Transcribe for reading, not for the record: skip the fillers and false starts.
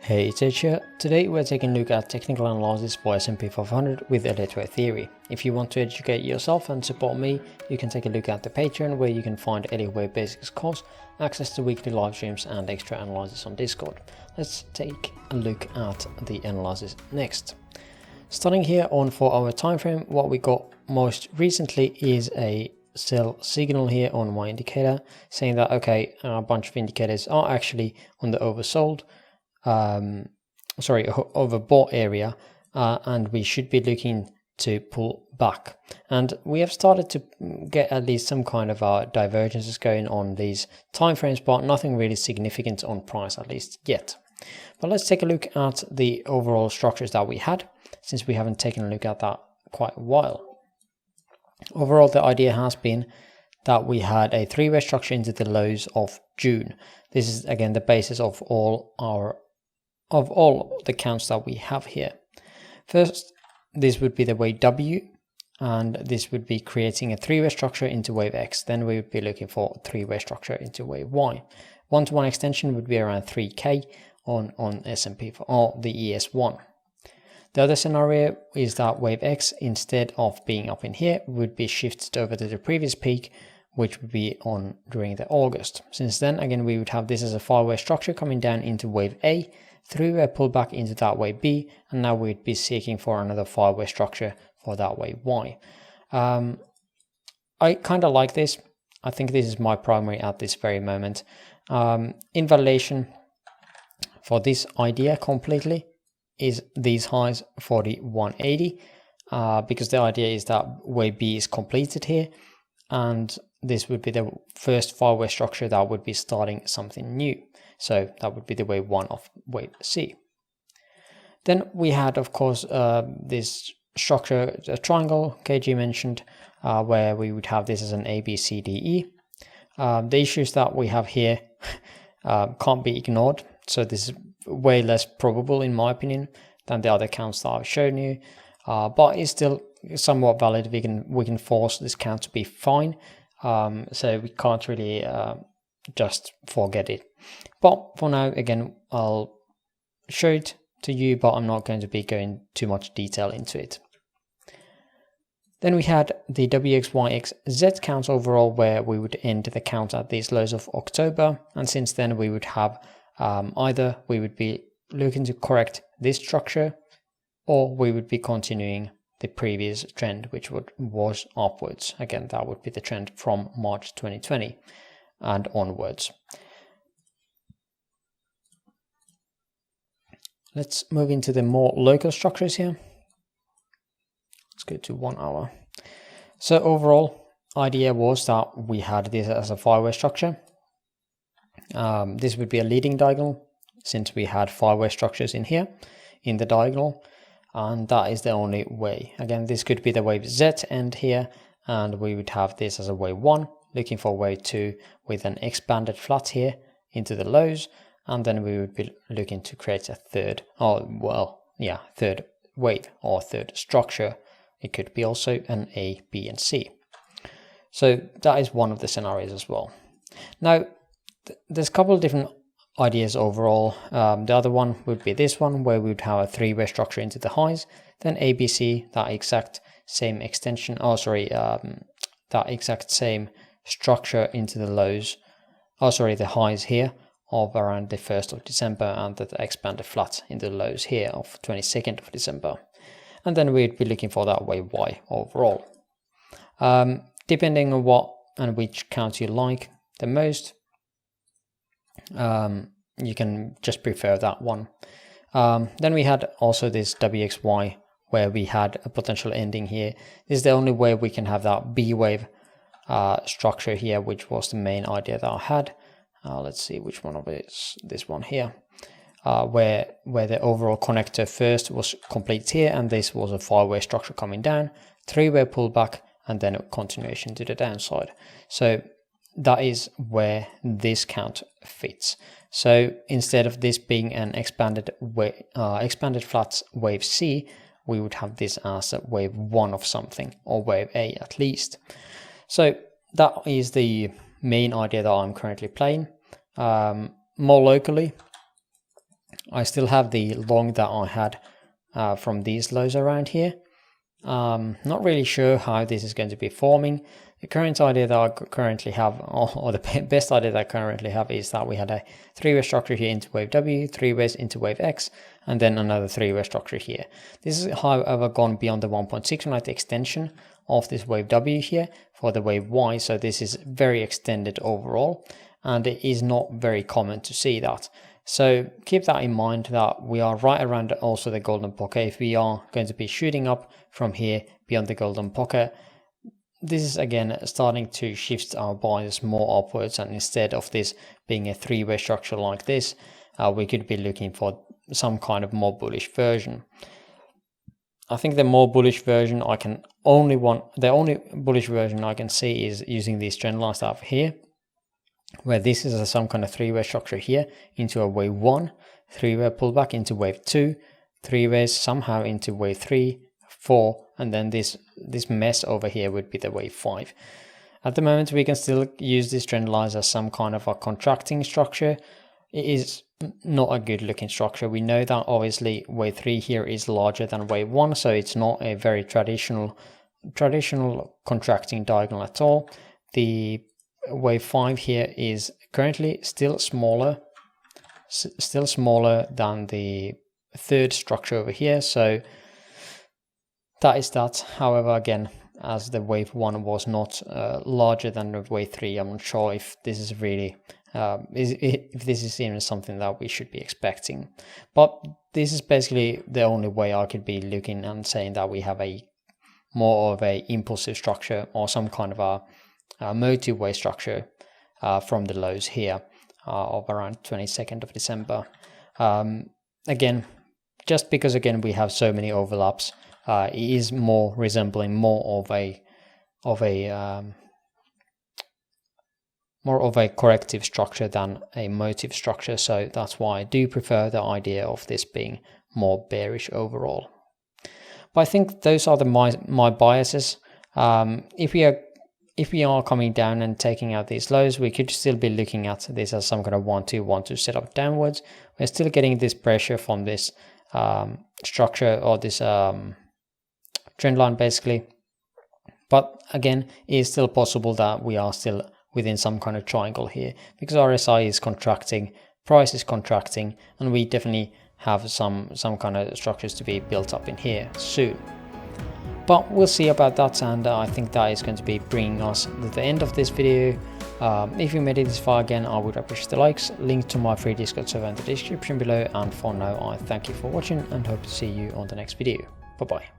Hey, it's Edge here. Today we're taking a look at technical analysis for SP500 with Elliott Wave Theory. If you want to educate yourself and support me, you can take a look at the Patreon where you can find Elliott Wave Basics course, access to weekly live streams and extra analysis on Discord. Let's take a look at the analysis next. Starting here on for our time frame, what we got most recently is a sell signal here on my indicator saying that okay, a bunch of indicators are actually on the oversold overbought area, and we should be looking to pull back. And we have started to get at least some kind of divergences going on these timeframes, but nothing really significant on price at least yet. But let's take a look at the overall structures that we had, since we haven't taken a look at that quite a while. Overall, the idea has been that we had a three-way structure into the lows of June. This is again the basis of all the counts that we have here. First, this would be the wave W, and this would be creating a three-way structure into wave X. Then we would be looking for a three-way structure into wave Y. One-to-one extension would be around 3K on S&P or the ES1. The other scenario is that wave X, instead of being up in here, would be shifted over to the previous peak, which would be on during the August. Since then, again, we would have this as a five-way structure coming down into wave A, three-way pullback into that wave B, and now we'd be seeking for another five-way structure for that wave Y. I kind of like this. I think this is my primary at this very moment. Invalidation for this idea completely is these highs for the 180, because the idea is that wave B is completed here, and this would be the first five-way structure that would be starting something new. So that would be the wave 1 of wave C. Then we had, of course, this structure, a triangle KG mentioned, where we would have this as an A, B, C, D, E. The issues that we have here can't be ignored. So this is way less probable, in my opinion, than the other counts that I've shown you. But it's still somewhat valid. We can force this count to be fine. So we can't really just forget it. But for now, again, I'll show it to you, but I'm not going to be going too much detail into it. Then we had the WXYXZ count overall, where we would end the count at these lows of October. And since then, we would have either we would be looking to correct this structure, or we would be continuing the previous trend, which was upwards. Again, that would be the trend from March 2020 and onwards. Let's move into the more local structures here. Let's go to 1 hour. So overall, idea was that we had this as a five-way structure. This would be a leading diagonal, since we had five-way structures in here in the diagonal, and that is the only way. Again, this could be the wave Z end here, and we would have this as a wave 1, looking for wave 2 with an expanded flat here into the lows, and then we would be looking to create a third wave or third structure. It could be also an A, B, and C. So that is one of the scenarios as well. Now, there's a couple of different ideas overall. The other one would be this one, where we would have a three-way structure into the highs, then ABC, that exact same extension, that exact same structure into the lows, the highs here of around the 1st of December, and the expanded flat in the lows here of 22nd of December. And then we'd be looking for that wave Y overall. Depending on what and which count you like the most, you can just prefer that one. Then we had also this WXY, where we had a potential ending here. This is the only way we can have that B wave structure here, which was the main idea that I had. Let's see which one of it is this one here, where the overall connector first was complete here, and this was a five-way structure coming down, three-way pullback, and then a continuation to the downside. So that is where this count fits. So instead of this being an expanded flats wave C, we would have this as a wave 1 of something, or wave A at least. So that is the main idea that I'm currently playing. More locally, I still have the long that I had from these lows around here. Not really sure how this is going to be forming. The current idea that I currently have, or the best idea that I currently have, is that we had a three-way structure here into wave W, three ways into wave X, and then another three-way structure here. This is however gone beyond the 1.6 extension of this wave W here for the wave Y, so this is very extended overall, and it is not very common to see that. So keep that in mind, that we are right around also the golden pocket. If we are going to be shooting up from here beyond the golden pocket, this is again starting to shift our bias more upwards, and instead of this being a three-way structure like this, we could be looking for some kind of more bullish version. I think the more bullish version the only bullish version I can see is using these trend lines up here, where this is some kind of three-way structure here into a wave 1, three-way pullback into wave 2, three ways somehow into wave 3, 4, and then this mess over here would be the wave 5. At the moment we can still use these trend lines as some kind of a contracting structure. It is not a good looking structure. We know that obviously wave 3 here is larger than wave 1, so it's not a very traditional contracting diagonal at all. The wave 5 here is currently still smaller than the third structure over here, so that is that. However, again, as the wave 1 was not larger than the wave 3, I'm not sure if this is really if this is even something that we should be expecting. But this is basically the only way I could be looking and saying that we have a more of a impulsive structure or some kind of a motive wave structure from the lows here of around 22nd of December. Again, just because again we have so many overlaps, it is more resembling more of a corrective structure than a motive structure, so that's why I do prefer the idea of this being more bearish overall. But I think those are my biases. If we are coming down and taking out these lows, we could still be looking at this as some kind of 1-2 setup downwards. We're still getting this pressure from this structure or this trend line basically. But again, it is still possible that we are still within some kind of triangle here, because RSI is contracting, price is contracting, and we definitely have some kind of structures to be built up in here soon. But we'll see about that, and I think that is going to be bringing us to the end of this video. If you made it this far, again, I would appreciate the likes. Link to my free Discord server in the description below, and for now I thank you for watching and hope to see you on the next video. Bye bye.